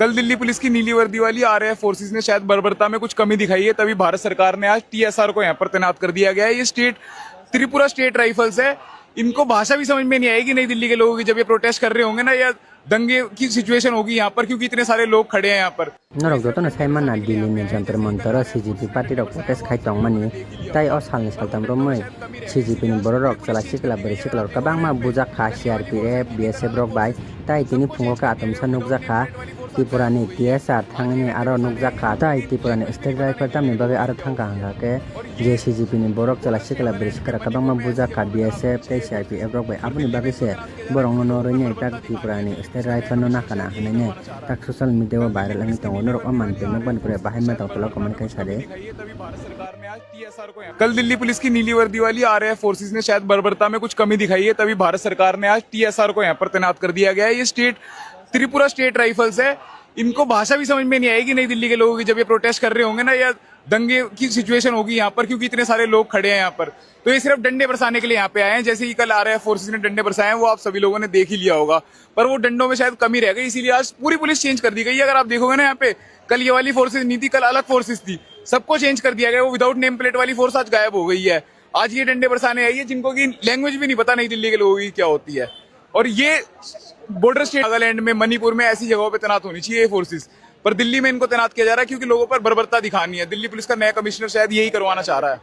कल दिल्ली पुलिस की नीली वर्दी वाली आरएएफ फोर्सेस ने शायद बर्बरता में कुछ कमी दिखाई है, तभी भारत सरकार ने आज टीएसआर को यहाँ पर तैनात कर दिया गया है। ये स्टेट त्रिपुरा स्टेट राइफल्स है। इनको भाषा भी समझ में नहीं आएगी नई दिल्ली के लोगों की, जब ये प्रोटेस्ट कर रहे होंगे ना, या दंगे की सिचुएशन होगी यहाँ पर, क्योंकि इतने सारे लोग खड़े हैं यहाँ पर। नरक जतन साइमाना दिल्ली ने जंतर मंतर सीजीपी पार्टी रक प्रोटेस्ट खाइतंग मानी ताई अ सालनि सालताम रमै सीजीपी नि बर रक चला सिकला बरे सिकला कबांमा बुजा खा सीआरपीएफ बीएसएफ रक बाय ताई तिनि फुंगका आतमसा नुकजाखा त्रिपुरा नि टीएसआर थांगनि आरो नुकजाखा ताई त्रिपुरा नि स्टेट राइफल तामनि बागे आरो थांगा हांगाके जे सीजीपी नि बरक चला सिकला बरे सिकला कबांमा बुजा खा बीएसएफ ताई सीआरपीएफ रक बाय आबनि बागे से बरंग न रैने ताक त्रिपुरा नि स्टेट राइफल न नाखाना हनैने ताक सोशल मीडिया वायरल हंग तंग नरक अमान पे में बनपुरे बाहे में तंग कमेंट कई सारे। कल दिल्ली पुलिस की नीली वर्दी वाली आरएएफ फोर्सेस ने शायद बर्बरता में कुछ कमी दिखाई है, तभी भारत सरकार ने आज टीएसआर को यहाँ पर तैनात कर दिया गया है। ये स्टेट त्रिपुरा स्टेट राइफल्स है। इनको भाषा भी समझ में नहीं आएगी नई दिल्ली के लोगों की, जब ये प्रोटेस्ट कर रहे होंगे ना, या दंगे की सिचुएशन होगी यहाँ पर, क्योंकि इतने सारे लोग खड़े हैं यहाँ पर। तो ये सिर्फ डंडे बरसाने के लिए यहाँ पे आए हैं। जैसे ही कल आरएएफ फोर्सेस ने डंडे बरसाए हैं, वो आप सभी लोगों ने देख ही लिया होगा, पर वो डंडों में शायद कमी रह गई, इसीलिए आज पूरी पुलिस चेंज कर दी गई है। अगर आप देखोगे ना यहाँ पे, कल ये वाली फोर्सेस नहीं थी, कल अलग फोर्सेस थी, सबको चेंज कर दिया गया। वो विदाउट नेम प्लेट वाली फोर्स आज गायब हो गई है। आज ये डंडे बरसाने आई है जिनको की लैंग्वेज भी नहीं पता नई दिल्ली के लोगों की क्या होती है। और ये बॉर्डर स्टेट नागालैंड में, मणिपुर में ऐसी जगहों पे तैनात होनी चाहिए ये फोर्सेस, पर दिल्ली में इनको तैनात किया जा रहा है क्योंकि लोगों पर बर्बरता दिखानी है। दिल्ली पुलिस का नया कमिश्नर शायद यही करवाना चाह रहा है।